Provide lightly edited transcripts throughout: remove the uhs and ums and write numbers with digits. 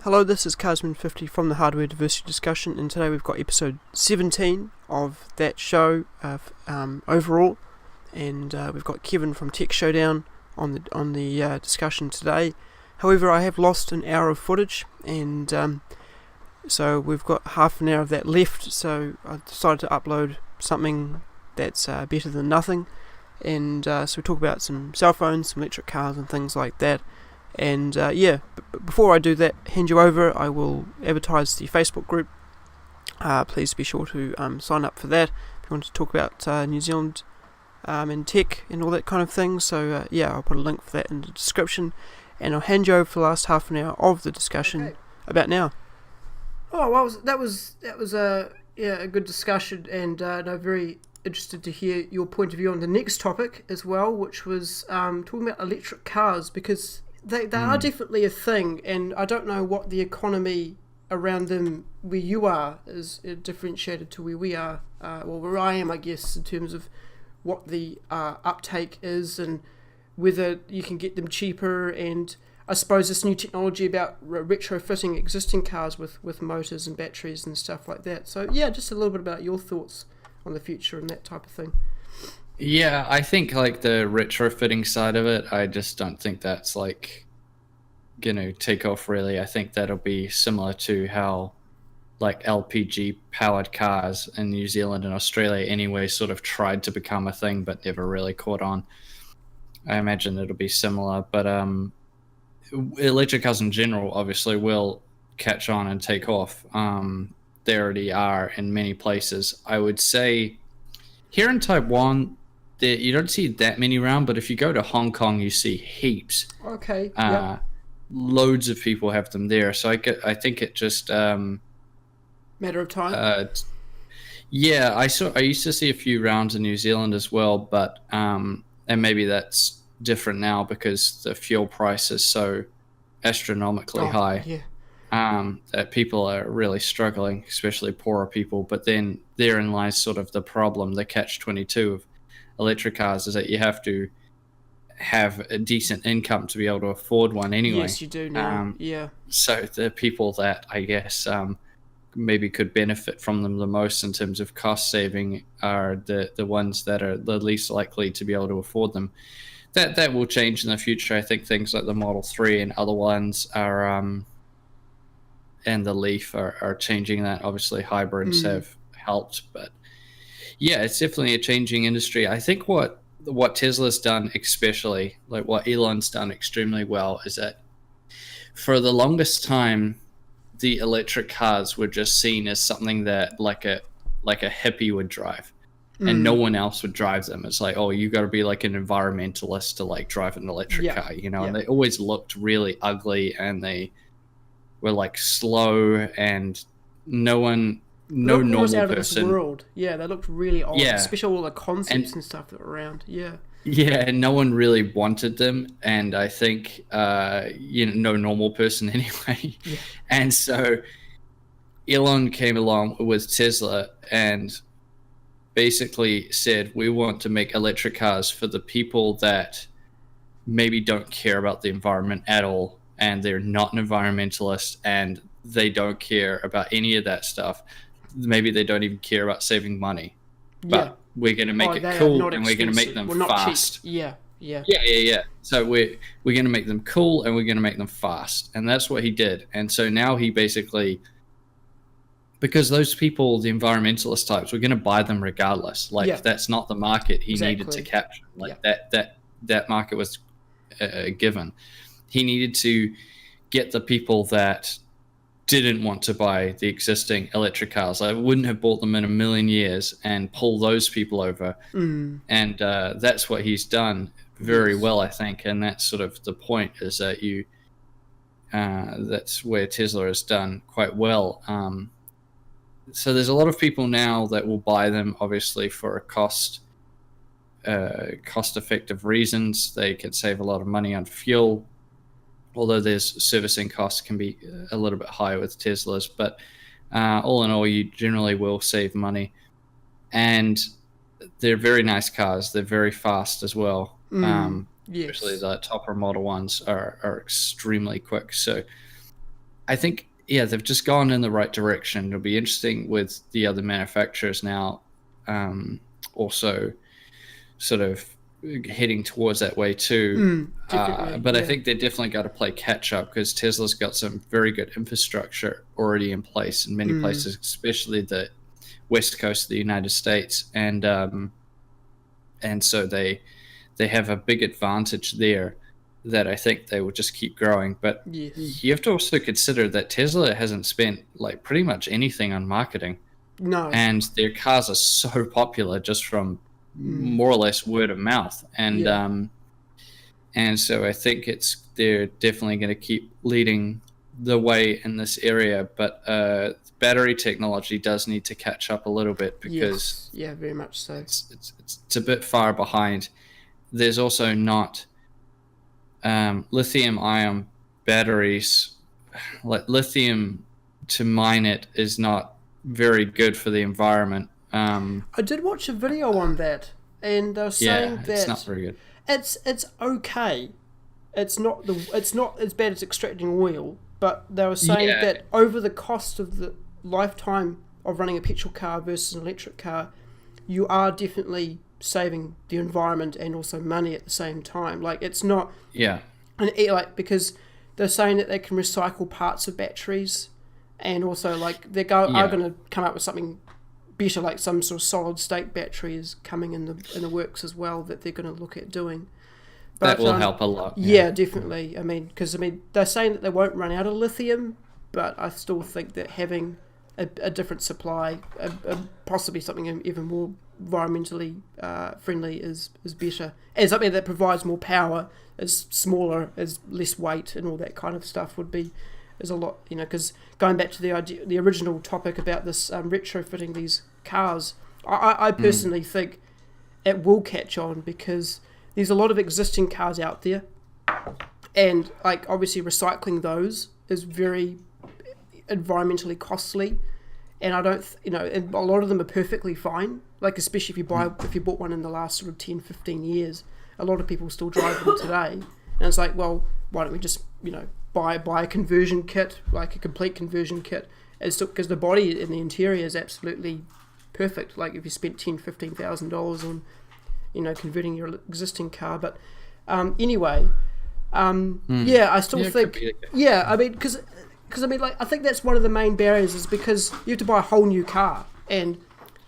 Hello, this is Casman50 from the Hardware Diversity Discussion, and today we've got episode 17 of that show overall, and we've got Kevin from TechShowdown on the discussion today. However, I have lost an hour of footage, and so we've got half an hour of that left, so I decided to upload something that's better than nothing, and so we talk about some cell phones, some electric cars and things like that. And before I do that, hand you over, I will advertise the Facebook group. Please be sure to sign up for that if you want to talk about New Zealand and tech and all that kind of thing. So I'll put a link for that in the description, and I'll hand you over for the last half an hour of the discussion about now. Oh, well, that was a good discussion, and I'm very interested to hear your point of view on the next topic as well, which was talking about electric cars, because they are definitely a thing, and I don't know what the economy around them where you are is differentiated to where we are, where I am, I guess, in terms of what the uptake is and whether you can get them cheaper, and I suppose this new technology about retrofitting existing cars with motors and batteries and stuff like that. So yeah, just a little bit about your thoughts on the future and that type of thing. Yeah, I think like the retrofitting side of it, I just don't think that's like gonna take off really. I think that'll be similar to how like LPG powered cars in New Zealand and Australia anyway sort of tried to become a thing but never really caught on. I imagine it'll be similar, but electric cars in general obviously will catch on and take off. They already are in many places. I would say here in Taiwan, you don't see that many around, but if you go to Hong Kong, you see heaps. Okay. Loads of people have them there. So I think it just matter of time. I used to see a few rounds in New Zealand as well, but and maybe that's different now because the fuel price is so astronomically high. Yeah. That people are really struggling, especially poorer people. But then therein lies sort of the problem, the catch-22 of electric cars, is that you have to have a decent income to be able to afford one anyway. Yes, you do now. So the people that I guess maybe could benefit from them the most in terms of cost saving are the ones that are the least likely to be able to afford them. That will change in the future. I think things like the Model 3 and other ones are and the Leaf are changing that. Obviously hybrids have helped, but yeah, it's definitely a changing industry. I think what Tesla's done, especially like what Elon's done extremely well, is that for the longest time the electric cars were just seen as something that like a hippie would drive, and no one else would drive them. It's like, oh, you got to be like an environmentalist to like drive an electric car, and they always looked really ugly, and they were like slow, and no normal out of person. This world. Yeah, they looked really old, Yeah. especially all the concepts and stuff that were around. Yeah. Yeah, and no one really wanted them, and I think no normal person anyway. Yeah. And so Elon came along with Tesla and basically said, we want to make electric cars for the people that maybe don't care about the environment at all, and they're not an environmentalist, and they don't care about any of that stuff. Maybe they don't even care about saving money, but we're going to make it cool, and we're going to make them fast. Yeah. So we're going to make them cool, and we're going to make them fast, and that's what he did. And so now he basically, because those people, the environmentalist types, were going to buy them regardless. That's not the market he needed to capture. That market was given. He needed to get the people that didn't want to buy the existing electric cars. I wouldn't have bought them in a million years, and pull those people over. And that's what he's done very well, I think. And that's sort of the point, is that that's where Tesla has done quite well. So there's a lot of people now that will buy them, obviously, for a cost-effective reasons. They can save a lot of money on fuel, although there's servicing costs can be a little bit higher with Teslas. But all in all, you generally will save money. And they're very nice cars. They're very fast as well. Yes. Especially the topper model ones are extremely quick. So I think, yeah, they've just gone in the right direction. It'll be interesting with the other manufacturers now, also sort of heading towards that way too. But I think they definitely got to play catch up, because Tesla's got some very good infrastructure already in place in many places, especially the west coast of the United States, and so they have a big advantage there that I think they will just keep growing. But you have to also consider that Tesla hasn't spent like pretty much anything on marketing. No. And their cars are so popular just from more or less word of mouth. And so I think they're definitely going to keep leading the way in this area. But battery technology does need to catch up a little bit, because very much so. It's a bit far behind. There's also not lithium-ion batteries. Like lithium, to mine it is not very good for the environment. I did watch a video on that, and they were saying that it's not very good. It's okay. It's not as bad as extracting oil, but they were saying that over the cost of the lifetime of running a petrol car versus an electric car, you are definitely saving the environment and also money at the same time. Like, it's not because they're saying that they can recycle parts of batteries, and also like are going to come up with something better, like some sort of solid state battery is coming in the works as well, that they're going to look at doing. But, that will help a lot. Yeah, definitely. Because they're saying that they won't run out of lithium, but I still think that having a different supply, possibly something even more environmentally friendly, is better. And something that provides more power, is smaller, is less weight, and all that kind of stuff is a lot. Because going back to the original topic about this retrofitting these cars, I personally think it will catch on, because there's a lot of existing cars out there, and like obviously recycling those is very environmentally costly, and I don't and a lot of them are perfectly fine, like especially if you bought one in the last sort of 10-15 years, a lot of people still drive them today, and it's like, well, why don't we just buy a conversion kit, like a complete conversion kit, because the body and the interior is absolutely perfect. Like if you spent $10,000-$15,000 on converting your existing car. But anyway, I still think, because I think that's one of the main barriers, is because you have to buy a whole new car. And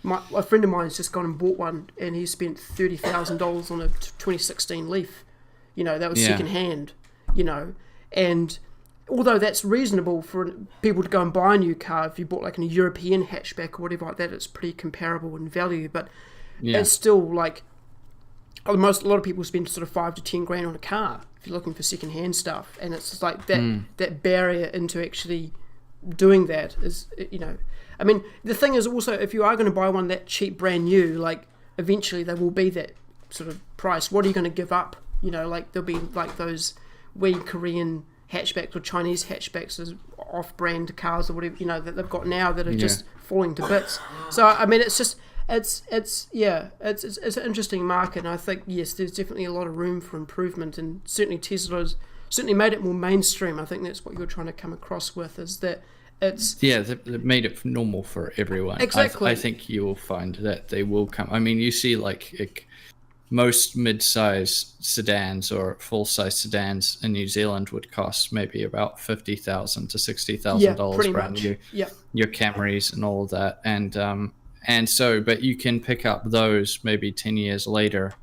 a friend of mine's just gone and bought one, and he spent $30,000 on a 2016 Leaf. That was second hand. And although that's reasonable for people to go and buy a new car, if you bought like a European hatchback or whatever like that, it's pretty comparable in value. But it's still like, a lot of people spend sort of $5,000 to $10,000 on a car if you're looking for second-hand stuff, and it's just like that barrier into actually doing that is, the thing is also, if you are going to buy one that cheap, brand new, like eventually there will be that sort of price. What are you going to give up? Like there'll be like those wee Korean hatchbacks or Chinese hatchbacks as off-brand cars or whatever, that they've got now that are just falling to bits. So it's just. It's an interesting market, and I think, yes, there's definitely a lot of room for improvement, and certainly Tesla's certainly made it more mainstream. I think that's what you're trying to come across with, is that it's... Yeah, they've made it normal for everyone. Exactly. I think you will find that they will come... you see like most mid-size sedans or full-size sedans in New Zealand would cost maybe about $50,000 to $60,000 brand new. Yeah. Your Camrys and all of that, and so, but you can pick up those maybe 10 years later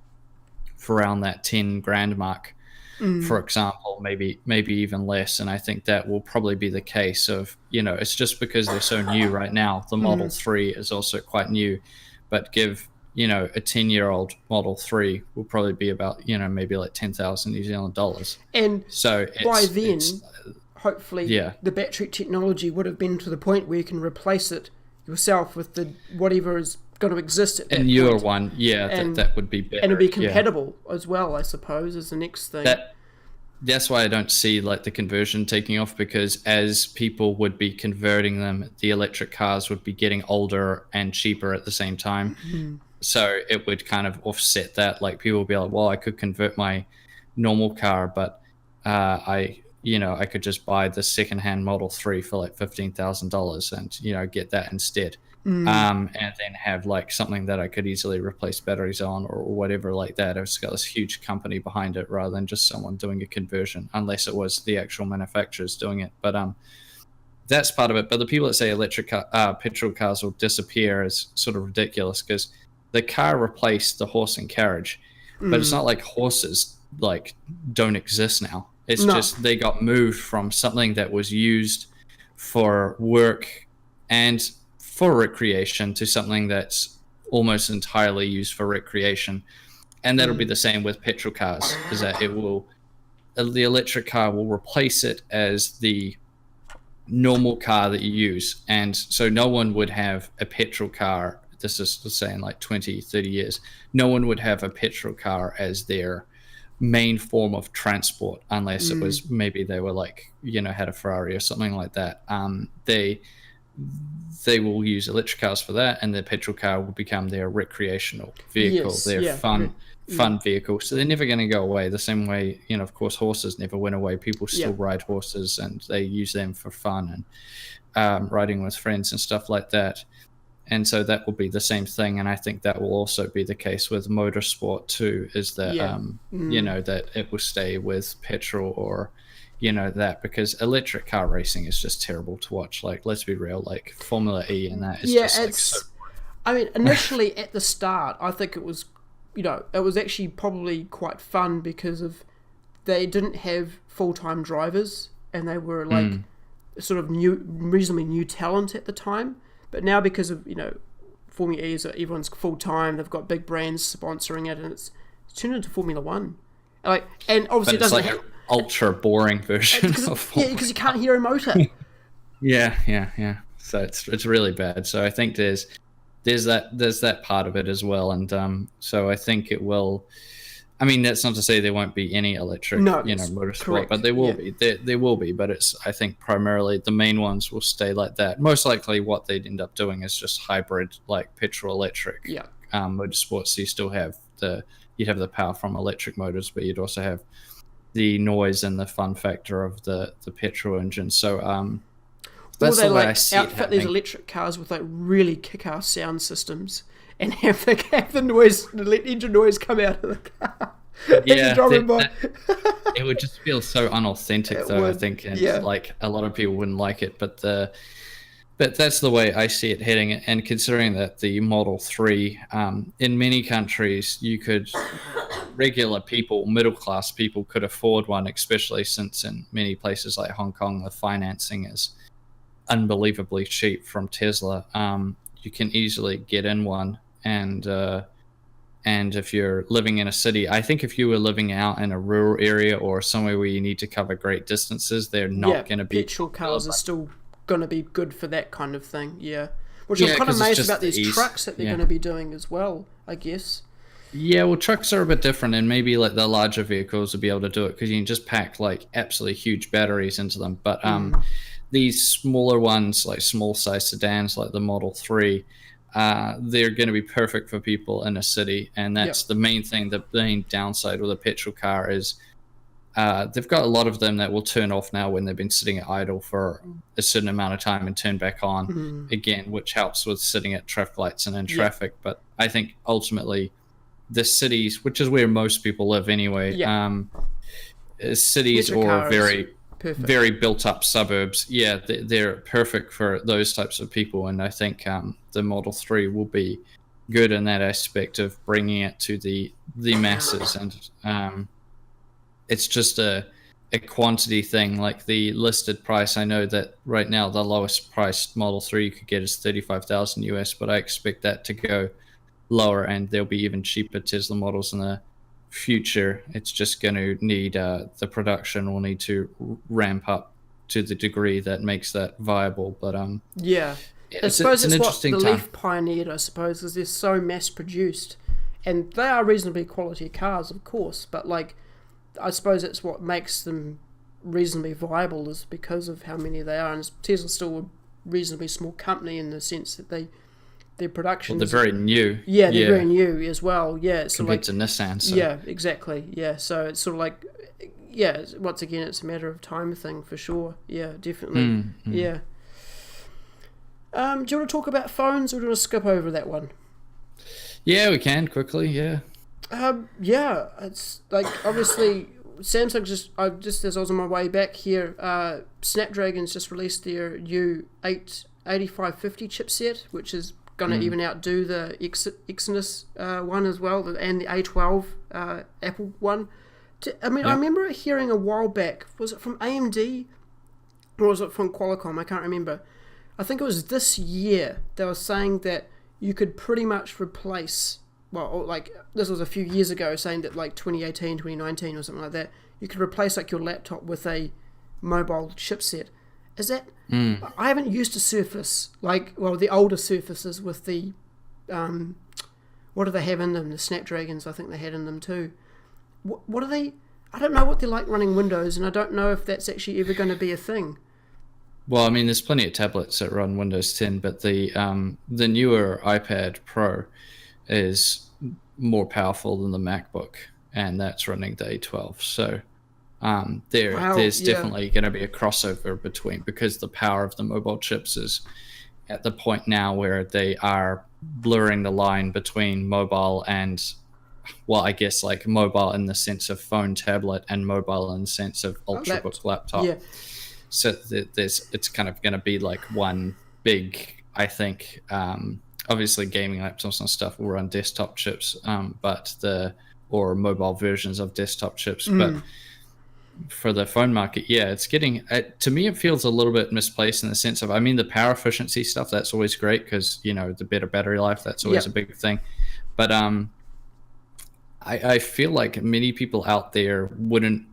for around that $10,000 mark, for example, maybe even less. And I think that will probably be the case of, it's just because they're so new right now. The Model 3 is also quite new, but give, a 10-year-old Model 3 will probably be about, maybe like 10,000 New Zealand dollars. And so by then, hopefully the battery technology would have been to the point where you can replace it yourself with the whatever is going to exist at that point. And your one, that would be better. And it'll be compatible as well, I suppose, is the next thing. That's why I don't see like the conversion taking off, because as people would be converting them, the electric cars would be getting older and cheaper at the same time. So it would kind of offset that. Like people would be like, well, I could convert my normal car, but I I could just buy the secondhand Model 3 for like $15,000 and, get that instead. And then have like something that I could easily replace batteries on or whatever like that. It's got this huge company behind it rather than just someone doing a conversion, unless it was the actual manufacturers doing it. But that's part of it. But the people that say petrol cars will disappear is sort of ridiculous, because the car replaced the horse and carriage, but it's not like horses like don't exist now. It's just they got moved from something that was used for work and for recreation to something that's almost entirely used for recreation. And that'll be the same with petrol cars, is that the electric car will replace it as the normal car that you use. And so no one would have a petrol car, this is saying like 20, 30 years, no one would have a petrol car as their main form of transport, unless it was maybe they were like, had a Ferrari or something like that. They will use electric cars for that, and the petrol car will become their recreational vehicle, fun vehicle. So they're never going to go away. The same way, of course, horses never went away. People still ride horses, and they use them for fun and riding with friends and stuff like that. And so that will be the same thing. And I think that will also be the case with motorsport too, is that, that it will stay with petrol or, that, because electric car racing is just terrible to watch. Like, let's be real, like Formula E and that is just like so... I mean, initially at the start, I think it was, it was actually probably quite fun because they didn't have full-time drivers, and they were like sort of reasonably new talent at the time. But now, because of, Formula E is everyone's full-time, they've got big brands sponsoring it, and it's turned into Formula One. And obviously it doesn't have... ultra boring version of because you can't hear a motor. yeah. So it's really bad. So I think there's that part of it as well, and so I think it will. I mean, that's not to say there won't be any electric, motorsport, correct. But there will be. There will be, but it's, I think, primarily the main ones will stay like that. Most likely, what they'd end up doing is just hybrid, like petrol electric motorsports. So you still have you'd have the power from electric motors, but you'd also have the noise and the fun factor of the petrol engine. So that's the way I see it happening. Outfit these electric cars with like really kick-ass sound systems and have the noise, the engine noise come out of the car. Yeah, it would just feel so unauthentic, though. I think, and like a lot of people wouldn't like it, but that's the way I see it heading. And considering that the Model 3, in many countries, regular people, middle-class people could afford one, especially since in many places like Hong Kong, the financing is unbelievably cheap from Tesla. You can easily get in one, and if you're living in a city, I think if you were living out in a rural area or somewhere where you need to cover great distances, they're not going to be... petrol cars are still going to be good for that kind of thing, which I'm kind of amazed about these trucks that they're going to be doing as well, I guess. Yeah, well, trucks are a bit different, and maybe like the larger vehicles will be able to do it because you can just pack like absolutely huge batteries into them. But these smaller ones, like small size sedans like the Model 3, they're going to be perfect for people in a city, and that's the main thing. The main downside with a petrol car is they've got a lot of them that will turn off now when they've been sitting at idle for a certain amount of time and turn back on again, which helps with sitting at traffic lights and in traffic. But I think ultimately the cities, which is where most people live anyway, cities or very built up suburbs, they're perfect for those types of people. And I think the Model 3 will be good in that aspect of bringing it to the masses. And it's just a quantity thing. Like the listed price, I know that right now the lowest priced Model 3 you could get is $35,000 US, but I expect that to go lower, and there'll be even cheaper Tesla models in the future. It's just going to need the production will need to ramp up to the degree that makes that viable. But I suppose it's what the Leaf pioneered, I suppose, because they're so mass produced, and they are reasonably quality cars, of course, but like I suppose it's what makes them reasonably viable is because of how many they are. And Tesla's still a reasonably small company in the sense that they their production. Well, they're very new. Yeah, they're very new as well. Yeah, so compared to Nissan. So. Yeah, exactly. Yeah, so it's sort of like, yeah, once again, it's a matter of time thing for sure. Yeah, definitely. Yeah. Do you want to talk about phones, or do you want to skip over that one? Yeah, we can quickly. Yeah. Yeah, it's like obviously Samsung just as I was on my way back here, Snapdragon's just released their new 8550 chipset, which is gonna even outdo the Exynos one as well, and the A12 Apple one. I remember hearing a while back, was it from AMD or was it from Qualcomm? I can't remember. I think it was this year they were saying that you could pretty much replace, well, like this was a few years ago, saying that like 2018, 2019 or something like that, you could replace like your laptop with a mobile chipset. Is that... I haven't used a Surface, like, well, the older Surfaces with the, what do they have in them? The Snapdragons, I think they had in them too. What are they... I don't know what they're like running Windows, and I don't know if that's actually ever going to be a thing. Well, I mean, there's plenty of tablets that run Windows 10, but the newer iPad Pro is more powerful than the MacBook, and that's running the A12. So there's definitely going to be a crossover between, because the power of the mobile chips is at the point now where they are blurring the line between mobile and, well, I guess like mobile in the sense of phone, tablet, and mobile in the sense of ultrabook laptop. Yeah. So it's kind of going to be like one big, I think, obviously gaming laptops and stuff will run desktop chips, or mobile versions of desktop chips. But for the phone market, yeah, it's getting, to me, it feels a little bit misplaced in the sense of, I mean, the power efficiency stuff, that's always great because, you know, the better battery life, that's always a big thing. But I feel like many people out there wouldn't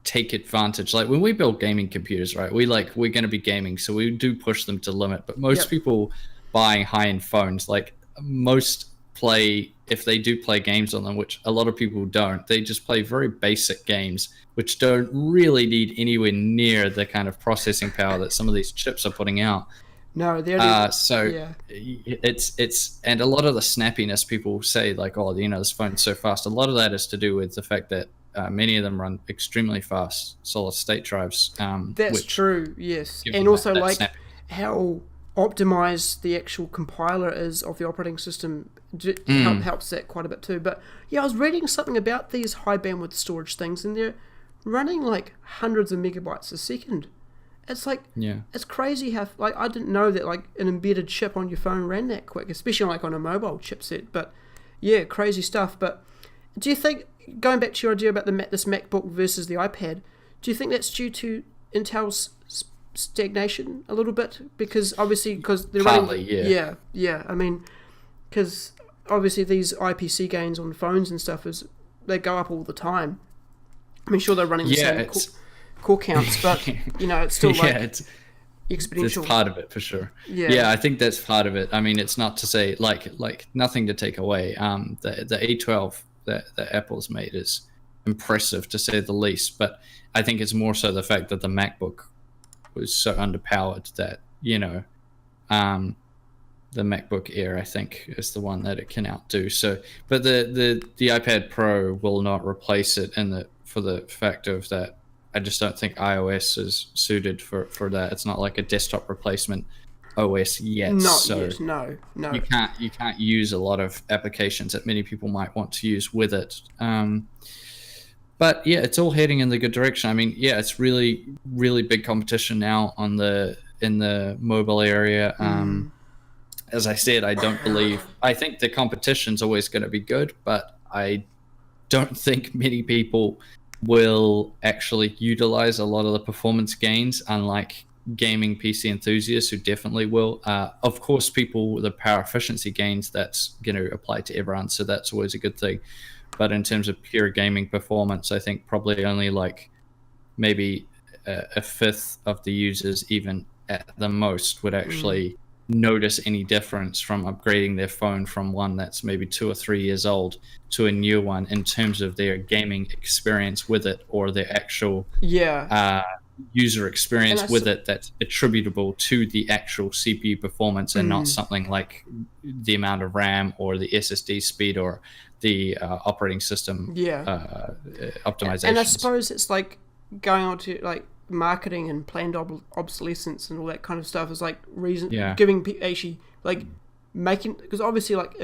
take advantage. Like when we build gaming computers, right, we're going to be gaming, so we do push them to limit. But most people buying high-end phones, like most play, if they do play games on them, which a lot of people don't, they just play very basic games which don't really need anywhere near the kind of processing power that some of these chips are putting out. No, they're it's and a lot of the snappiness, people say like, oh, you know, this phone's so fast. A lot of that is to do with the fact that many of them run extremely fast solid state drives. That's true, yes. And also like how optimized the actual compiler is of the operating system helps that quite a bit too. But yeah, I was reading something about these high bandwidth storage things, and they're running like hundreds of megabytes a second. It's like, it's crazy how, like, I didn't know that like an embedded chip on your phone ran that quick, especially like on a mobile chipset. But yeah, crazy stuff. But do you think, going back to your idea about this MacBook versus the iPad, do you think that's due to Intel's stagnation a little bit? Because obviously, because they're partly, running, I mean, because obviously these IPC gains on phones and stuff they go up all the time. I mean, sure, they're running the same core counts, but you know, it's still it's exponential. It's part of it for sure. Yeah, I think that's part of it. I mean, it's not to say like nothing to take away. The A12 that Apple's made is impressive to say the least, but I think it's more so the fact that the MacBook was so underpowered that, you know, the MacBook Air, I think, is the one that it can outdo. So, but the iPad Pro will not replace it, for the fact of that, I just don't think iOS is suited for that. It's not like a desktop replacement OS yet. Not yet. No. You can't use a lot of applications that many people might want to use with it. But yeah, it's all heading in the good direction. I mean, yeah, it's really, really big competition now in the mobile area. As I said, I think the competition's always going to be good, but I don't think many people will actually utilize a lot of the performance gains, unlike gaming PC enthusiasts who definitely will. Of course, the power efficiency gains, that's going to apply to everyone, so that's always a good thing. But in terms of pure gaming performance, I think probably only like maybe a fifth of the users, even at the most, would actually notice any difference from upgrading their phone from one that's maybe 2 or 3 years old to a new one in terms of their gaming experience with it, or their actual user experience And with it that's attributable to the actual CPU performance and not something like the amount of RAM or the SSD speed or the operating system optimizations. And I suppose it's like going on to like marketing and planned obsolescence and all that kind of stuff is like giving actually like making, because obviously like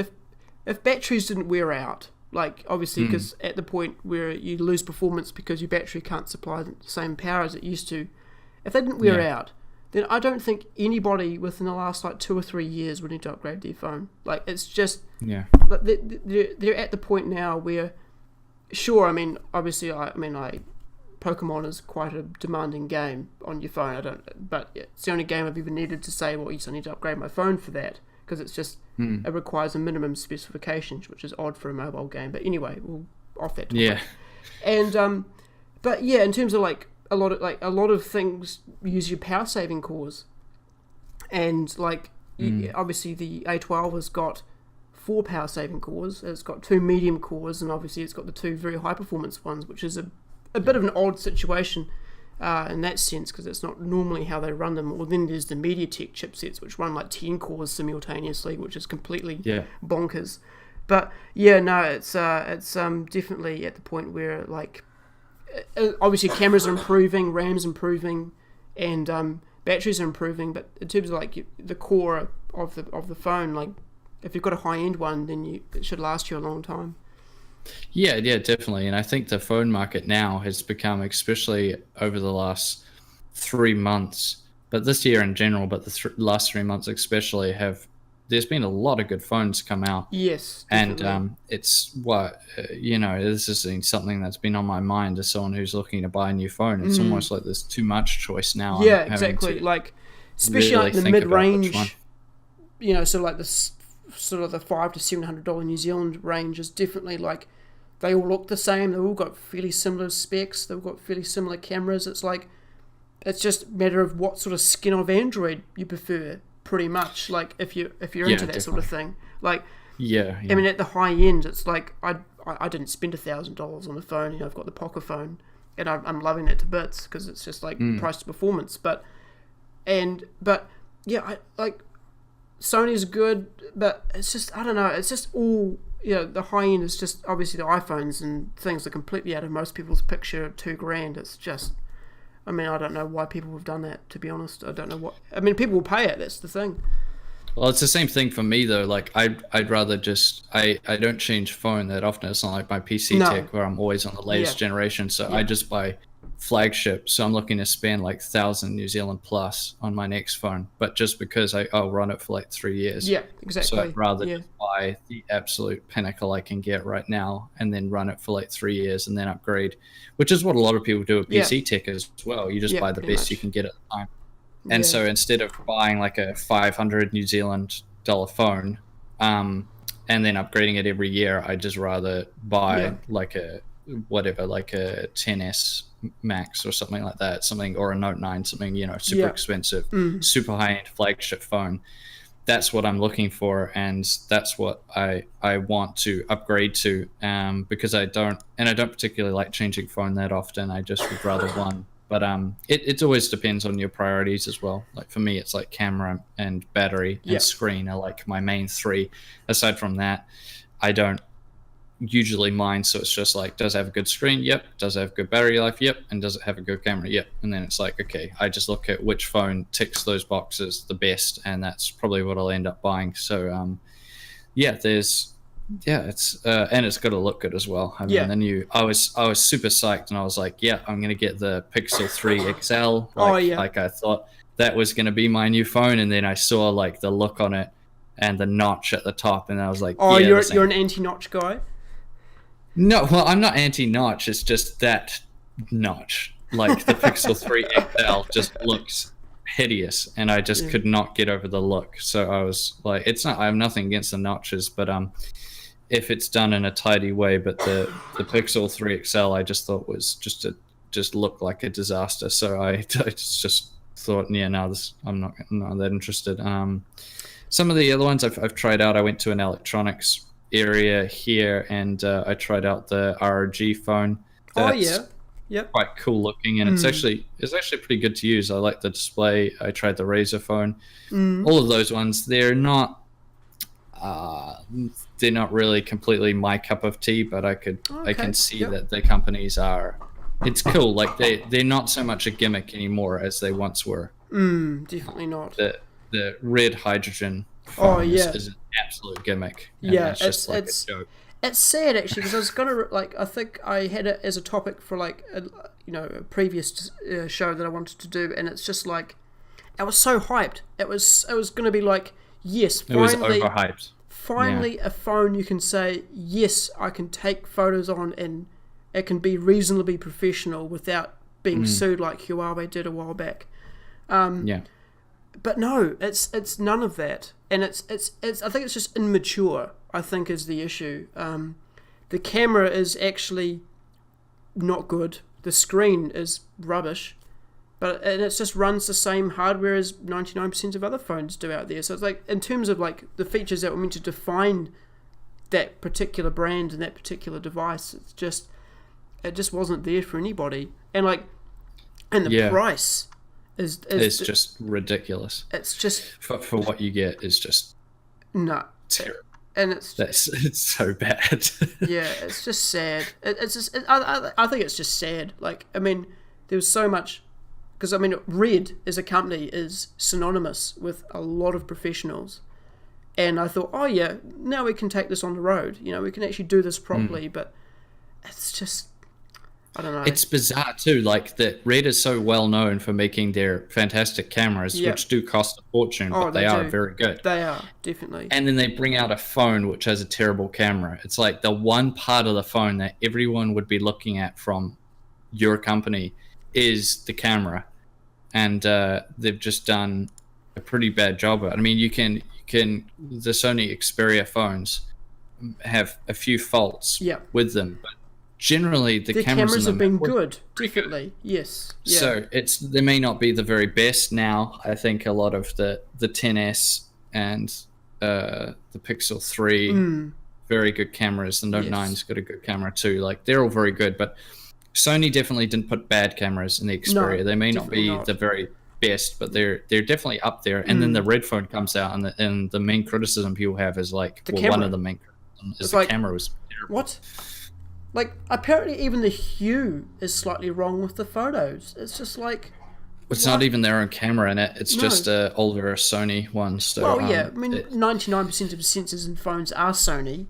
if batteries didn't wear out, like obviously because at the point where you lose performance because your battery can't supply the same power as it used to, if they didn't wear out, then I don't think anybody within the last like 2 or 3 years would need to upgrade their phone. Like it's just like they're at the point now where, sure, I mean obviously Pokemon is quite a demanding game on your phone. But it's the only game I've ever needed to say, well, I need to upgrade my phone for that, because it's just it requires a minimum specifications, which is odd for a mobile game. But anyway, we'll off that topic. Yeah. And but yeah, in terms of like a lot of things use your power saving cores, and like obviously the A12 has got 4 power saving cores. It's got 2 medium cores, and obviously it's got the 2 very high performance ones, which is a bit of an odd situation in that sense, because it's not normally how they run them. Or then there's the MediaTek chipsets, which run like 10 cores simultaneously, which is completely bonkers. But yeah, no, it's definitely at the point where like obviously cameras are improving, RAM's improving, and batteries are improving. But in terms of like the core of the phone, like if you've got a high end one, then it should last you a long time. Yeah, definitely. And I think the phone market now has become, especially over the last 3 months, but this year in general, but the last 3 months especially, there's been a lot of good phones come out. Yes, definitely. And it's this is something that's been on my mind as someone who's looking to buy a new phone. It's almost like there's too much choice now. Yeah, exactly. Like especially really like the think mid about which range, one. so like this sort of the $500 to $700 New Zealand range is definitely like, they all look the same. They've all got fairly similar specs. They've got fairly similar cameras. It's like, it's just a matter of what sort of skin of Android you prefer, pretty much. Like if you're into that sort of thing. Like I mean, at the high end, it's like I didn't spend $1,000 on the phone. I've got the Pocket phone, and I'm loving it to bits because it's just like price to performance. But yeah, I like. Sony's good, but it's just, I don't know, it's just all, the high end is just, obviously the iPhones and things are completely out of most people's picture at $2,000. It's just, I mean, I don't know why people have done that, to be honest. I don't know what, I mean, people will pay it, that's the thing. Well, it's the same thing for me though. Like I'd rather just, I don't change phone that often. It's not like my PC tech where I'm always on the latest generation. So I just buy flagship. So I'm looking to spend like 1,000 New Zealand plus on my next phone, but just because I'll run it for like 3 years. Yeah, exactly. So I'd rather just buy the absolute pinnacle I can get right now and then run it for like 3 years and then upgrade, which is what a lot of people do with PC tech as well. You just buy the best you can get at the time. And so instead of buying like a 500 New Zealand dollar phone and then upgrading it every year, I'd just rather buy like a 10S Max or something like that, or a Note 9, something, super expensive, super high-end flagship phone. That's what I'm looking for, and that's what I want to upgrade to, because I don't particularly like changing phone that often. I just would rather one. But it always depends on your priorities as well. Like for me, it's like camera and battery and screen are like my main 3. Aside from that, I don't usually mind. So it's just like, does it have a good screen? Yep. Does it have good battery life? Yep. And does it have a good camera? Yep. And then it's like, okay, I just look at which phone ticks those boxes the best, and that's probably what I'll end up buying. So it's and it's got to look good as well. I mean, I was super psyched, and I was like, I'm gonna get the Pixel 3 XL. Like I thought that was gonna be my new phone, and then I saw like the look on it and the notch at the top, and I was like, you're an anti-notch guy? No, well, I'm not anti-notch. It's just that notch, like the Pixel 3 XL, just looks hideous, and I just could not get over the look. So I was like, I have nothing against the notches, but if it's done in a tidy way. But the Pixel 3 XL, I just thought was just looked like a disaster. So I just thought, I'm not that interested. Some of the other ones I've tried out. I went to an electronics area here, and I tried out the ROG phone. Yep. quite cool looking, and it's actually pretty good to use. I like the display. I tried the Razer phone. All of those ones, they're not really completely my cup of tea, but I can see that the companies are. It's cool. Like they're not so much a gimmick anymore as they once were. Definitely not. The red hydrogen phone is an absolute gimmick. Yeah, it's a joke. It's sad actually, because I was gonna I think I had it as a topic for like a previous show that I wanted to do, and it's just like I was so hyped. It was gonna be like, yes, finally, it was overhyped. Finally, a phone you can say, yes, I can take photos on, and it can be reasonably professional without being sued like Huawei did a while back. But no, it's none of that, and it's I think it's just immature. I think is the issue. The camera is actually not good. The screen is rubbish, and it just runs the same hardware as 99% of other phones do out there. So it's like, in terms of like the features that were meant to define that particular brand and that particular device, it just wasn't there for anybody. And the price is just ridiculous. It's just for what you get is just terrible. And it's so bad. Yeah, it's just sad. I think it's just sad. Like, I mean, there was so much, because I mean, Red as a company is synonymous with a lot of professionals, and I thought, oh yeah, now we can take this on the road. We can actually do this properly. But it's just, I don't know. It's bizarre too, like that Red is so well known for making their fantastic cameras, which do cost a fortune, but they are very good. They are, definitely. And then they bring out a phone which has a terrible camera. It's like the one part of the phone that everyone would be looking at from your company is the camera. And they've just done a pretty bad job of it. I mean, you can the Sony Xperia phones have a few faults with them, but generally the cameras have been good, definitely. Yes. Yeah. So they may not be the very best now. I think a lot of the 10s and the Pixel 3 very good cameras. The Note 9's got a good camera too. Like, they're all very good, but Sony definitely didn't put bad cameras in the Xperia. No, they may not be the very best, but they're definitely up there. And then the Red phone comes out, and the main criticism people have is like, one of the main criticisms is the camera was terrible. What? Like, apparently even the hue is slightly wrong with the photos. It's just like... It's not even their own camera in it. It's just an older Sony one. So, well, yeah. I mean, 99% of sensors in phones are Sony,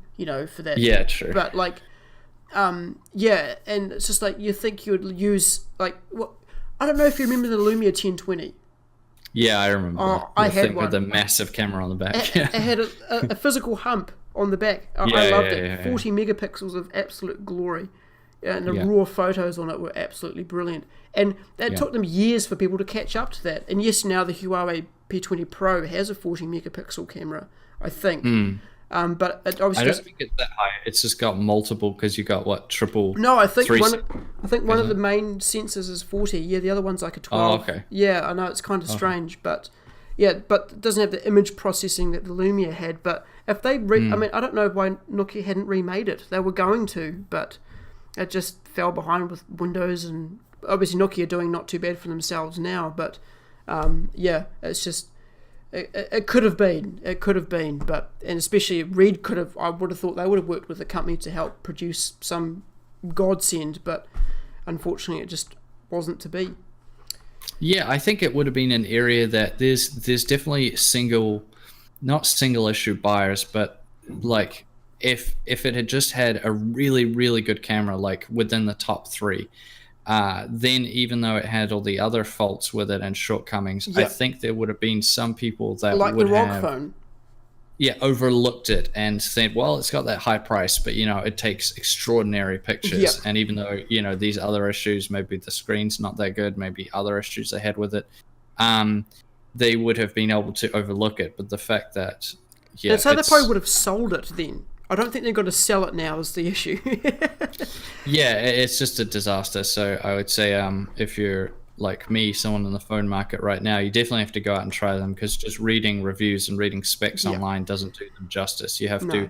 for that. Yeah, true. But, like, and it's just like, you think you would use, like... I don't know if you remember the Lumia 1020. Yeah, I remember. I had one. With a massive camera on the back. It had a physical hump on the back. I loved it. 40 megapixels of absolute glory. And the raw photos on it were absolutely brilliant. And it took them years for people to catch up to that. And yes, now the Huawei P20 Pro has a 40 megapixel camera, I think. But it obviously I don't think it's that high. It's just got multiple, because you got triple. No, I think one of the main sensors is 40. Yeah, the other one's like a 12. Oh, okay. Yeah, I know, it's kind of strange, but but it doesn't have the image processing that the Lumia had. But if they, I mean, I don't know why Nokia hadn't remade it. They were going to, but it just fell behind with Windows, and obviously Nokia doing not too bad for themselves now. But it's just. It could have been, but, and especially Red could have, I would have thought they would have worked with the company to help produce some godsend, but unfortunately it just wasn't to be. Yeah, I think it would have been an area that there's definitely not single issue buyers, but like if it had just had a really, really good camera, like within the top 3, then even though it had all the other faults with it and shortcomings, I think there would have been some people that like would the ROG have phone. Overlooked it and said, well, it's got that high price, but it takes extraordinary pictures. And even though these other issues, maybe the screen's not that good, maybe other issues they had with it, they would have been able to overlook it. But the fact that and so they probably would have sold it then. I don't think they've got to sell it now is the issue. Yeah, it's just a disaster. So I would say if you're like me, someone in the phone market right now, you definitely have to go out and try them, because just reading reviews and reading specs online doesn't do them justice. You have to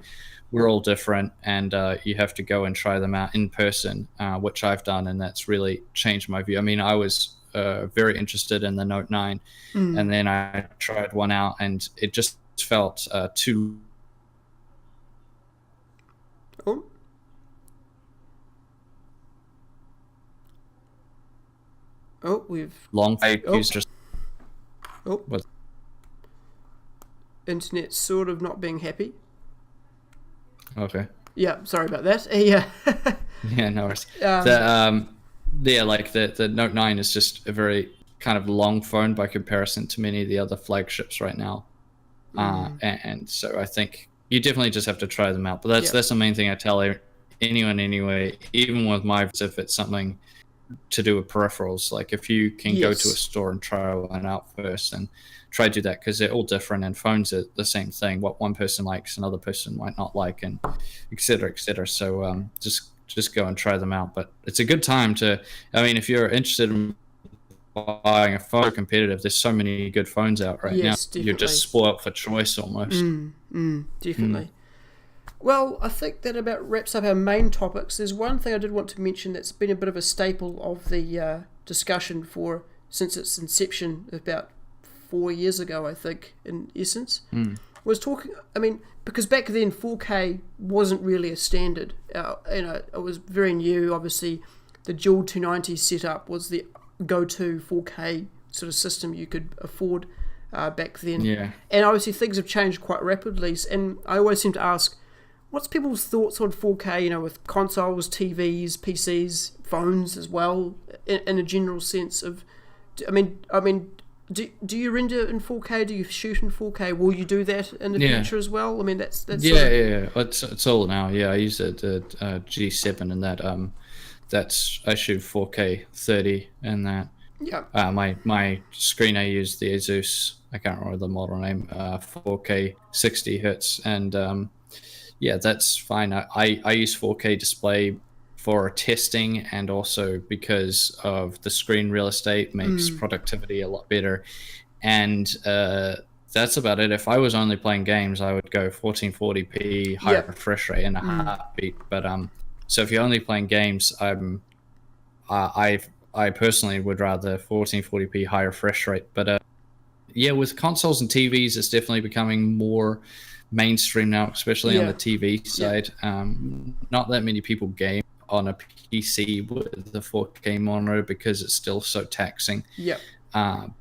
we're all different, and you have to go and try them out in person, which I've done, and that's really changed my view. I mean, I was very interested in the Note 9, and then I tried one out, and it just felt too Oh. Oh, we've... long. I Oh. used just Oh. What? Internet's sort of not being happy. okay. Yeah, sorry about that. Yeah. Yeah, no worries. Um, The Note 9 is just a very kind of long phone by comparison to many of the other flagships right now. And so I think you definitely just have to try them out. But that's the main thing I tell anyone anyway, even with my, if it's something to do with peripherals, like if you can go to a store and try one out first and try to do that, because they're all different, and phones are the same thing. What one person likes, another person might not like, and et cetera, et cetera. So just go and try them out. But it's a good time to, I mean, if you're interested in buying a phone competitive, there's so many good phones out right now. Definitely. You're just spoiled for choice almost. Definitely. Well, I think that about wraps up our main topics. There's one thing I did want to mention that's been a bit of a staple of the discussion since its inception about 4 years ago, I think, in essence. Was talking, I mean, because back then 4K wasn't really a standard. It was very new. Obviously, the dual 290 setup was the go-to 4K sort of system you could afford back then. Yeah. And obviously things have changed quite rapidly. And I always seem to ask, what's people's thoughts on 4K, with consoles, TVs, PCs, phones as well, in a general sense of, do you render in 4K? Do you shoot in 4K? Will you do that in the future as well? I mean, that's yeah. It's all now. Yeah, I use a G7 and that. I shoot 4K 30 and that. Yeah. My screen, I use the Asus. I can't remember the model name. 4K 60 hertz, and that's fine. I use 4K display for testing, and also because of the screen real estate makes productivity a lot better. And that's about it. If I was only playing games, I would go 1440p high refresh rate in a heartbeat. But so if you're only playing games, I personally would rather 1440p high refresh rate. But with consoles and TVs, it's definitely becoming more mainstream now, especially on the TV side. Not that many people game on a PC with the 4K monitor because it's still so taxing. Having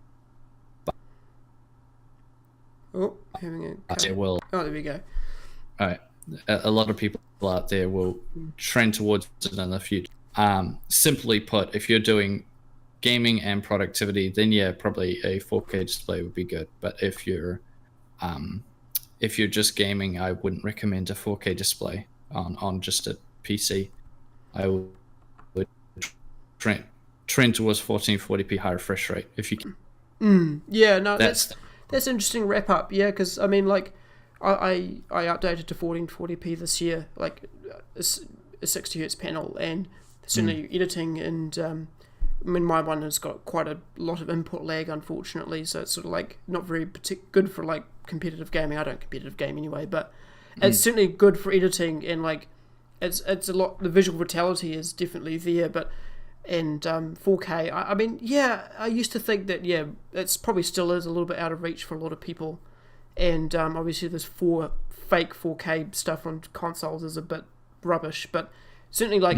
a there will. Oh, there we go. All right. A lot of people out there will trend towards it in the future. Simply put, if you're doing gaming and productivity, then probably a 4K display would be good. But if you're just gaming, I wouldn't recommend a 4K display on just a PC. I would trend towards 1440p high refresh rate if you can. That's interesting wrap up. Yeah, because I mean, like, I updated to 1440p this year, like a 60 hertz panel, and certainly editing, and I mean, my one has got quite a lot of input lag, unfortunately, so it's sort of like not very good for like competitive gaming. I don't competitive game anyway, but it's certainly good for editing, and like it's a lot. The visual vitality is definitely there, but 4K. I mean, I used to think that it's probably still is a little bit out of reach for a lot of people, and obviously this fake 4K stuff on consoles is a bit rubbish, but certainly like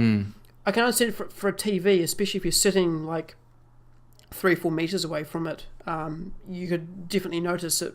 I can understand for a TV, especially if you're sitting like 3 or 4 meters away from it, you could definitely notice it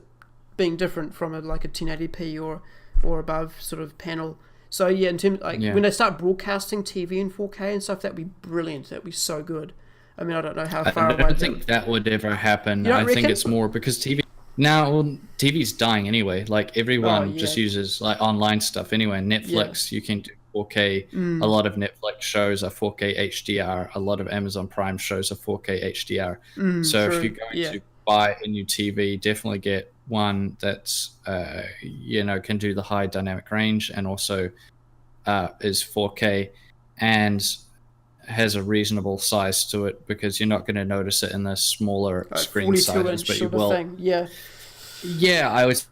being different from like a 1080p or above sort of panel. So in terms when they start broadcasting TV in 4K and stuff, that'd be brilliant. That'd be so good. I mean, I don't know how far away. I don't think that would ever happen. I think it's more because TV's dying anyway. Like everyone just uses like online stuff anyway. Netflix, you can do 4K. A lot of Netflix shows are 4K HDR. A lot of Amazon Prime shows are 4K HDR. So if you're going to buy a new TV, definitely get one that's can do the high dynamic range, and also is 4K and has a reasonable size to it, because you're not going to notice it in the smaller screen sizes, but you will. Thing. Yeah. I would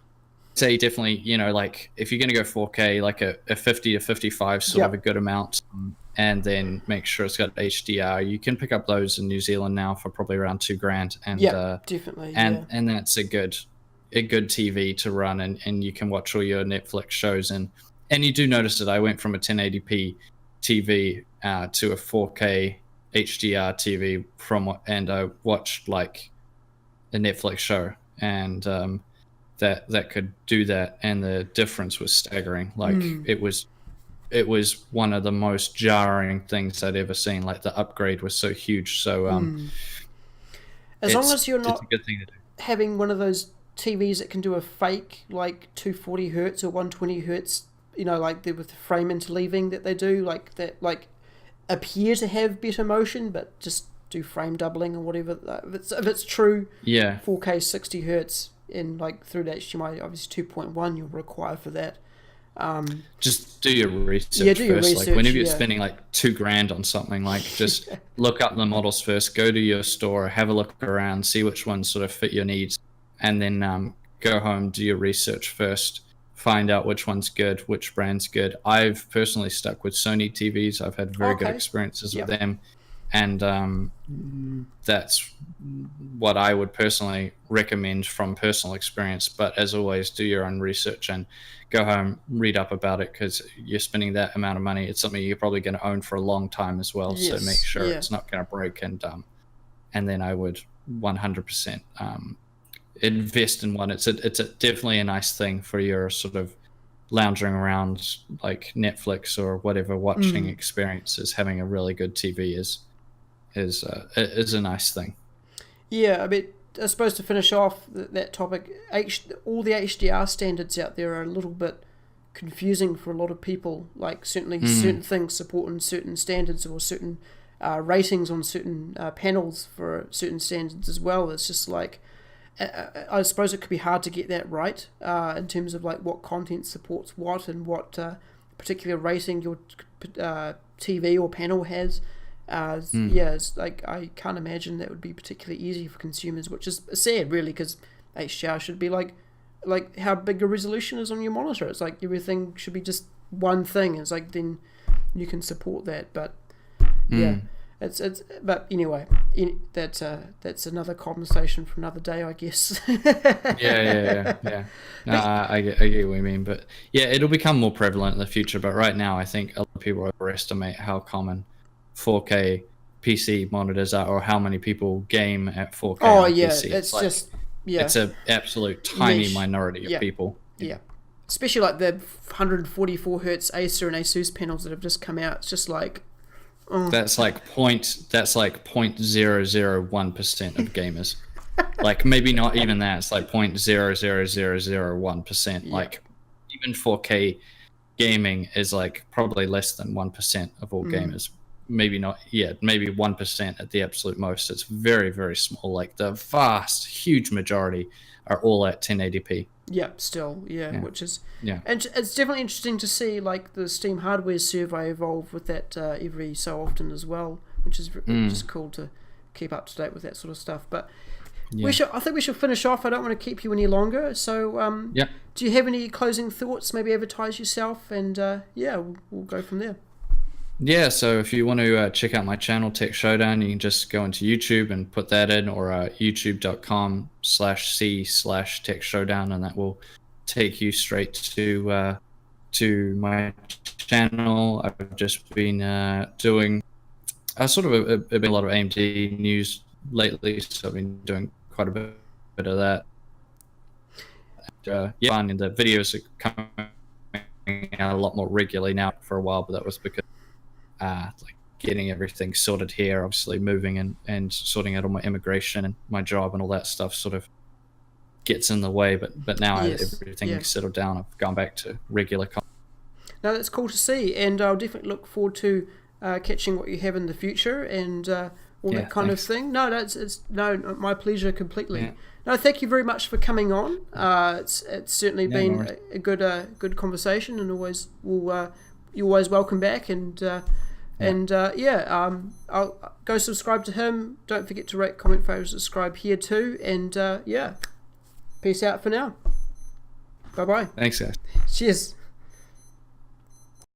say definitely, like if you're going to go 4K, like a 50 to 55 sort of a good amount, and then make sure it's got HDR. You can pick up those in New Zealand now for probably around $2,000, and definitely, and that's a good TV to run, and you can watch all your Netflix shows, and you do notice that I went from a 1080p TV to a 4K HDR TV and I watched like a Netflix show, and that could do that, and the difference was staggering. Like it was one of the most jarring things I'd ever seen. Like the upgrade was so huge. So as long as you're not a good thing to do. Having one of those TVs that can do a fake like 240 hertz or 120 hertz, like with the frame interleaving that they do, like that, like appear to have better motion, but just do frame doubling or whatever. If it's true, 4K 60 hertz in like through the HDMI, obviously 2.1 you'll require for that. Just do your research first. Like whenever you're spending like $2,000 on something, like just look up the models first, go to your store, have a look around, see which ones sort of fit your needs, and then go home, do your research first, find out which one's good, which brand's good. I've personally stuck with Sony TVs. I've had very good experiences with them, and that's what I would personally recommend from personal experience. But as always, do your own research and go home, read up about it, because you're spending that amount of money. It's something you're probably going to own for a long time as well. So make sure it's not going to break, and then I would 100% invest in one. It's definitely a nice thing for your sort of lounging around like Netflix or whatever watching experiences. Having a really good TV is a nice thing. Yeah, I mean, I suppose to finish off that topic, all the HDR standards out there are a little bit confusing for a lot of people. Like certainly certain things supporting certain standards, or certain ratings on certain panels for certain standards as well. It's just like, I suppose it could be hard to get that right in terms of like what content supports what, and what particular rating your TV or panel has. It's like I can't imagine that would be particularly easy for consumers, which is sad really, because HDR should be like how big a resolution is on your monitor. It's like everything should be just one thing. It's like then you can support that, but but anyway, that's another conversation for another day, I guess. Yeah. No, I get what you mean, but yeah, it'll become more prevalent in the future. But right now, I think a lot of people overestimate how common 4K PC monitors are, or how many people game at 4K. Oh on yeah, PC. It's an absolute tiny minority of people. Yeah. Especially like the 144 hertz Acer and Asus panels that have just come out. It's just like. That's like 0.0001% of gamers. Like maybe not even that. It's like 0.00001%. Like even 4K gaming is like probably less than 1% of all gamers. Maybe not. Yeah, maybe 1% at the absolute most. It's very, very small. Like the vast, huge majority are all at 1080p. Yeah, still, which is and it's definitely interesting to see like the Steam hardware survey evolve with that every so often as well, which is just cool to keep up to date with that sort of stuff. But I think we should finish off. I don't want to keep you any longer. So do you have any closing thoughts? Maybe advertise yourself, and we'll go from there. Yeah, so if you want to check out my channel, TechShowdown, you can just go into YouTube and put that in, or youtube.com/c/TechShowdown, and that will take you straight to my channel. I've just been doing a lot of AMD news lately, so I've been doing quite a bit of that. And the videos are coming out a lot more regularly now for a while, but that was because like getting everything sorted here, obviously moving and sorting out all my immigration and my job and all that stuff sort of gets in the way, but now everything's settled down. I've gone back to regular content. No, that's cool to see, and I'll definitely look forward to catching what you have in the future and all that kind of thing. No, it's my pleasure completely. No, thank you very much for coming on. It's certainly been a good conversation, and you're always welcome back. I'll go subscribe to him. Don't forget to rate, comment, favorite, subscribe here too. And peace out for now. Bye bye. Thanks, guys. Cheers.